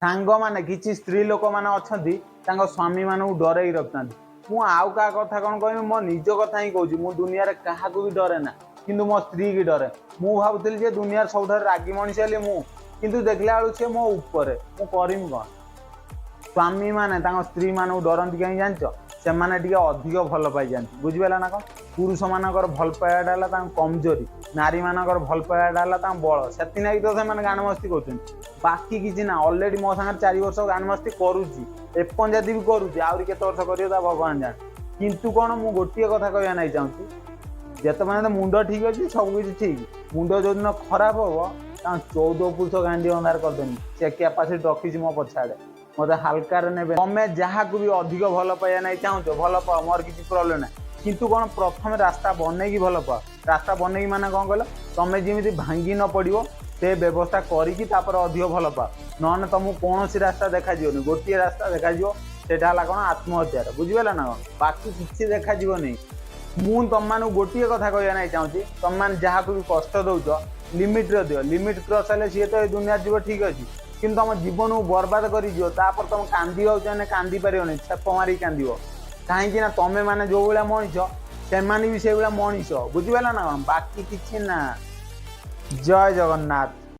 सांग मैंने किसी स्त्री लोक मैंने अच्छा स्वामी मान डरई रखता मु आउ क्या कथा कौन कह मो निज कथा ही कहूँ मु दुनिया क्या भी डरे ना किंतु मो स्त्री की डरे मु भावुली दुनिया सब रागी मनीष मुझे देखला बेलू सी मो उपर मु करमी कौन स्वामी मैंने स्त्री मान डरती कहीं जानच से मैंने अधिक भल पाई जाती बुझीपारा ना कौन पुरुष मानकर भल पाइबाटा कमजोरी नारी मानकर भल पाइबाटा बल से तो से गान मस्ती कर बाकी किसी ना अलरेडी मो सागर 4 वर्ष गान मस्ती करुच्ची एपंजादी भी करुच्ची आहरी केत वर्ष कर भगवान जान किंतु कौन मु गोटे कथा कहना नहीं चाहूँगी जिते मैंने मुंड ठीक अच्छे सब किसी ठीक मुंड जो दिन खराब हम 14 पुरुष गांडी अंधार करदेनी से कैपासीटी रखी मो पछाड़े मत हालकार ने तुम्हें जहाँ को भी अधिक भल पाइबा नहीं चाहूँ भल पाओ मोर किसी प्रोब्लेम ना किंतु कौन प्रथम रास्ता बनई भल पाओ रास्ता बनई माने कौन कहल तुम्हें जमी भांगी न पड़ो से व्यवस्था करी अधिक भल पाओ ना तुमको कौन रास्ता देखा गोटे रास्ता देखा सेटा कौन आत्महत्यार बुझीपारा ना कौन बाकी किसी देखा नहीं मु तुम मान गोटे कथा कहना नहीं चाहूँगी तुम मैंने जहाँ को भी कष्ट दौच लिमिट दियो लिमिट क्रस है सी तो दुनिया जीव ठीक अच्छे कि तुम जीवन को बर्बाद कर तुम कांदी कांदी पार छेप मारिक कांद कहीं तुम्हें मैंने जो भाया मनीष से भी से भाया मनीष बुझीपारा ना बाकी किसी ना जय जगन्नाथ।